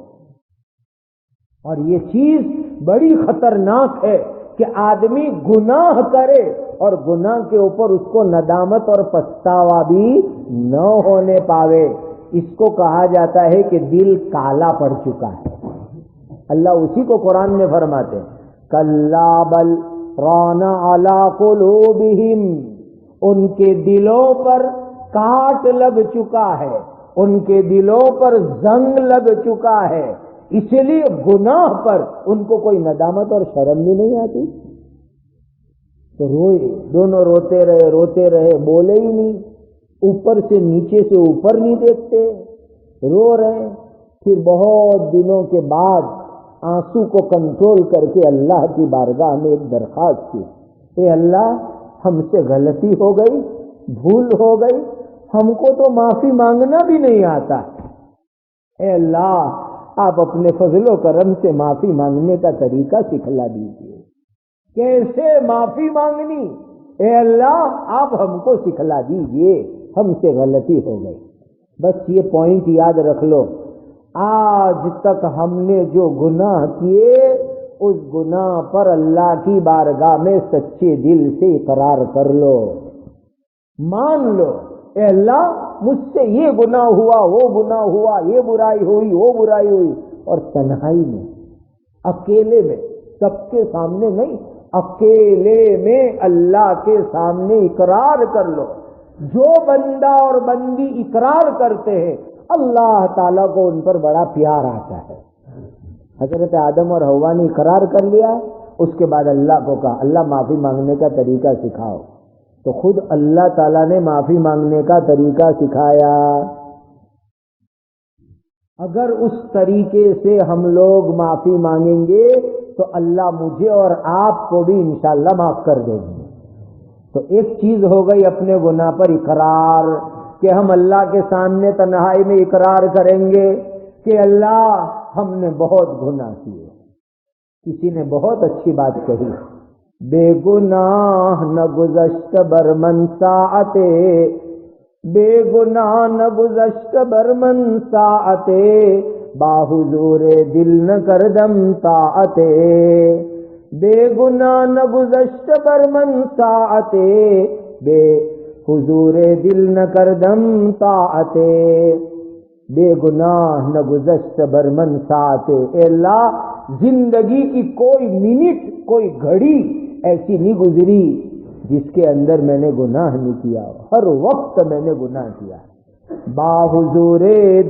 اور یہ چیز بڑی خطرناک ہے کہ آدمی گناہ کرے اور گناہ کے اوپر اس کو ندامت اور پچھتاوا بھی نہ ہونے پاوے۔ اس کو کہا جاتا ہے کہ دل کالا پڑ چکا ہے۔ اللہ اسی کو قرآن میں فرماتے ہیں کلا بل ران علی قلوبہم، ان کے دلوں پر کاٹ لگ چکا ہے، ان کے دلوں پر زنگ لگ چکا ہے، اس لیے گناہ پر ان کو کوئی ندامت اور شرم بھی نہیں آتی۔ تو روئے، دونوں روتے رہے، بولے ہی نہیں، اوپر سے نیچے سے اوپر نہیں دیکھتے، رو رہے۔ پھر بہت دنوں کے بعد آنسو کو کنٹرول کر کے اللہ کی بارگاہ میں ایک درخواست کی، اے اللہ ہم سے غلطی ہو گئی، بھول ہو گئی، ہم کو تو معافی مانگنا بھی نہیں آتا، اے اللہ آپ اپنے فضل و کرم سے معافی مانگنے کا طریقہ سکھلا دیجیے، کیسے معافی مانگنی، اے اللہ آپ ہم کو سکھلا دیجیے، ہم سے غلطی ہو گئی۔ بس یہ پوائنٹ یاد رکھ لو، آج تک ہم نے جو گناہ کیے اس گناہ پر اللہ کی بارگاہ میں سچے دل سے اقرار کر لو، مان لو، اے اللہ مجھ سے یہ گناہ ہوا، وہ گناہ ہوا، یہ برائی ہوئی، وہ برائی ہوئی، اور تنہائی میں، اکیلے میں، سب کے سامنے نہیں، اکیلے میں اللہ کے سامنے اقرار کر لو۔ جو بندہ اور بندی اقرار کرتے ہیں اللہ تعالیٰ کو ان پر بڑا پیار آتا ہے۔ حضرت آدم اور حوا نے اقرار کر لیا، اس کے بعد اللہ کو کہا اللہ معافی مانگنے کا طریقہ سکھاؤ، تو خود اللہ تعالیٰ نے معافی مانگنے کا طریقہ سکھایا۔ اگر اس طریقے سے ہم لوگ معافی مانگیں گے تو اللہ مجھے اور آپ کو بھی انشاءاللہ معاف کر دیں گے۔ تو ایک چیز ہو گئی اپنے گناہ پر اقرار، کہ ہم اللہ کے سامنے تنہائی میں اقرار کریں گے کہ اللہ ہم نے بہت گناہ کیے۔ کسی نے بہت اچھی بات کہی، بے گناہ نہ گزشت برمن ساعتے، بے گناہ نہ گزشت برمن ساعتے، باحضور دل نہ کردم طاعتے، بے گناہ نہ گزشت برمن ساعتے، بے حضور دل نہ کردم طاعتے، بے گناہ نہ گزشت برمن ساعتے، اے اللہ زندگی کی کوئی منٹ، کوئی گھڑی ایسی نہیں گزری جس کے اندر میں نے گناہ نہیں کیا، ہر وقت میں نے گناہ کیا۔ با حضور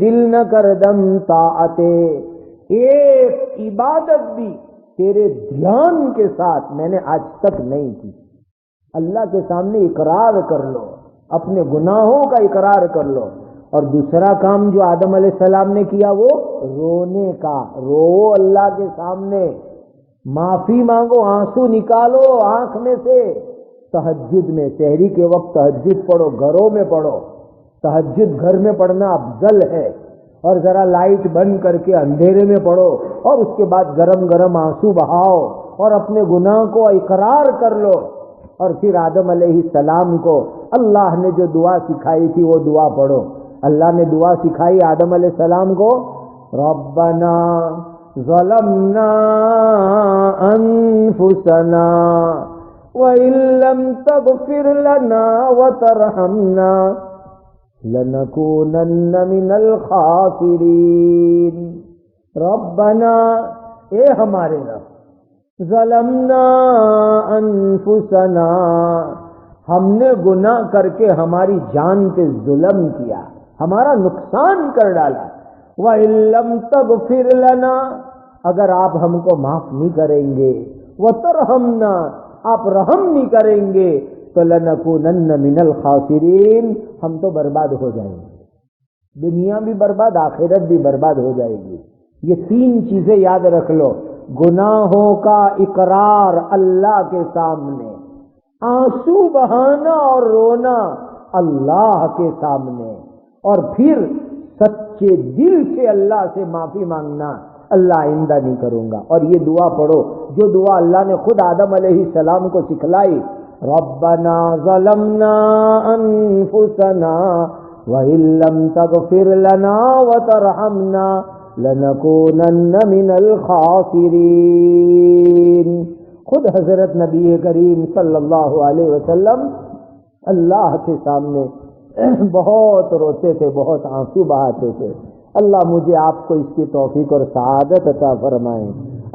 دل نہ کردم طاعتے، ایک عبادت بھی تیرے دھیان کے ساتھ میں نے آج تک نہیں کی۔ اللہ کے سامنے اقرار کر لو، اپنے گناہوں کا اقرار کر لو۔ اور دوسرا کام جو آدم علیہ السلام نے کیا وہ رونے کا، رو اللہ کے سامنے، معافی مانگو، آنسو نکالو آنکھ میں سے۔ تہجد میں، سحری کے وقت تہجد پڑھو، گھروں میں پڑھو، تہجد گھر میں پڑھنا افضل ہے، اور ذرا لائٹ بند کر کے اندھیرے میں پڑھو، اور اس کے بعد گرم گرم آنسو بہاؤ اور اپنے گناہ کو اقرار کر لو۔ اور پھر آدم علیہ السلام کو اللہ نے جو دعا سکھائی تھی وہ دعا پڑھو۔ اللہ نے دعا سکھائی آدم علیہ السلام کو، ربنا ظلمنا انفسنا وَإِن لَّمْ تَغْفِرْ لَنَا وَتَرْحَمْنَا لَنَكُونَنَّ مِنَ الْخَاسِرِينَ۔ ربنا، اے ہمارے رب، ظلمنا انفسنا، ہم نے گناہ کر کے ہماری جان پہ ظلم کیا، ہمارا نقصان کر ڈالا۔ وَإِن لَّمْ تَغْفِرْ لَنَا، اگر آپ ہم کو معاف نہیں کریں گے، وَتَرْحَمْنَا، آپ رحم نہیں کریں گے، تو لَنَكُونَنَّ مِنَ الْخَاسِرِينَ، ہم تو برباد ہو جائیں گے، دنیا بھی برباد، آخرت بھی برباد ہو جائے گی۔ یہ تین چیزیں یاد رکھ لو، گناہوں کا اقرار اللہ کے سامنے، آنسو بہانا اور رونا اللہ کے سامنے، اور پھر سچے دل سے اللہ سے معافی مانگنا، اللہ آئندہ نہیں کروں گا. اور یہ دعا پڑھو جو دعا اللہ نے خود آدم علیہ السلام کو سکھلائی، ربنا ظلمنا انفسنا وَإِن لَّمْ تَغْفِرْ لَنَا وَتَرْحَمْنَا لَنَكُونَنَّ مِنَ الْخَاسِرِينَ. خود حضرت نبی کریم صلی اللہ علیہ وسلم اللہ کے سامنے بہت روتے تھے، بہت آنسو بہاتے تھے. اللہ مجھے آپ کو اس کی توفیق اور سعادت عطا فرمائے.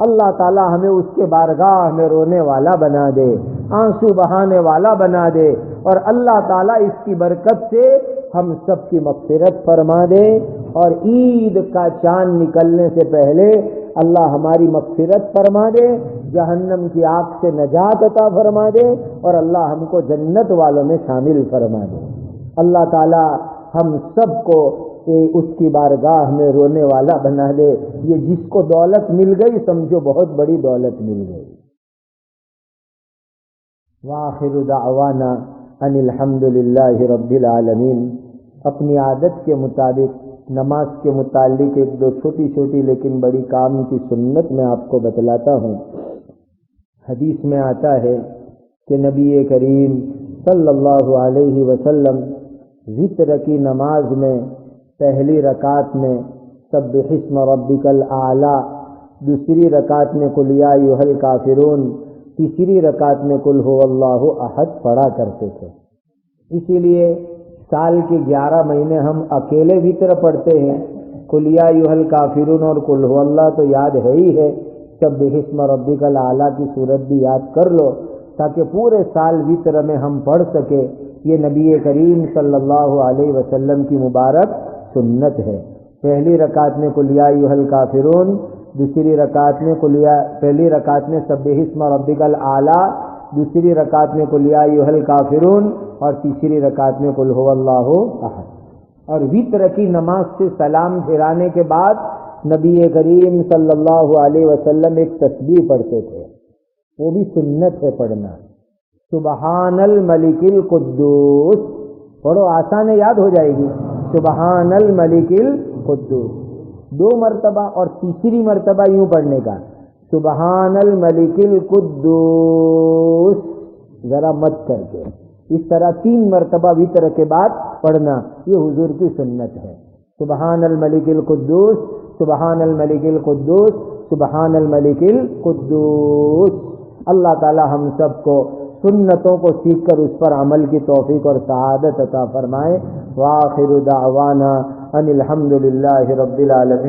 اللہ تعالی ہمیں اس کے بارگاہ میں رونے والا بنا دے، آنسو بہانے والا بنا دے، اور اللہ تعالی اس کی برکت سے ہم سب کی مغفرت فرما دے. اور عید کا چاند نکلنے سے پہلے اللہ ہماری مغفرت فرما دے، جہنم کی آگ سے نجات عطا فرما دے، اور اللہ ہم کو جنت والوں میں شامل فرما دے. اللہ تعالی ہم سب کو اس کی بارگاہ میں رونے والا بنا دے. یہ جس کو دولت مل گئی سمجھو بہت بڑی دولت مل گئی. وآخر دعوانا ان الحمد للہ رب العالمین. اپنی عادت کے مطابق نماز کے متعلق ایک دو چھوٹی چھوٹی لیکن بڑی کام کی سنت میں آپ کو بتلاتا ہوں. حدیث میں آتا ہے کہ نبی کریم صلی اللہ علیہ وسلم وتر کی نماز میں پہلی رکعت میں سبح اسم ربک الاعلی، دوسری رکعت میں قل یا ایھا الکافرون، تیسری رکعت میں قل ھو اللہ احد پڑھا کرتے تھے. اسی لیے سال کے 11 مہینے ہم اکیلے وتر پڑھتے ہیں. قل یا ایھا الکافرون اور قل ھو اللہ تو یاد ہے ہی ہے. سبح اسم ربک الاعلی کی صورت بھی یاد کر لو تاکہ پورے سال وتر میں ہم پڑھ سکے. یہ نبی کریم صلی اللہ علیہ وسلم کی مبارک سنت ہے. پہلی رکعت میں قل یا ایھا الکافرون، دوسری رکعت میں پہلی رکعت میں سبح اسم ربک الاعلی، دوسری رکعت میں قل یا ایھا الکافرون، اور تیسری رکعت میں قل ھو اللہ احد. اور وتر کی نماز سے سلام پھرانے کے بعد نبی کریم صلی اللہ علیہ وسلم ایک تسبیح پڑھتے تھے، وہ بھی سنت ہے پڑھنا. سبحان الملک القدوس پڑھو، آسان ہے، یاد ہو جائے گی. سبحان الملک القدوس 2 مرتبہ، اور تیسری مرتبہ یوں پڑھنے کا سبحان الملک القدوس ذرا مت کر کے. اس طرح 3 مرتبہ وتر کے بعد پڑھنا، یہ حضور کی سنت ہے. سبحان الملک القدوس، سبحان الملک القدوس، سبحان الملک القدوس. اللہ تعالی ہم سب کو سنتوں کو سیکھ کر اس پر عمل کی توفیق اور سعادت عطا فرمائے. وآخر دعوانا ان الحمد للہ رب العالمین.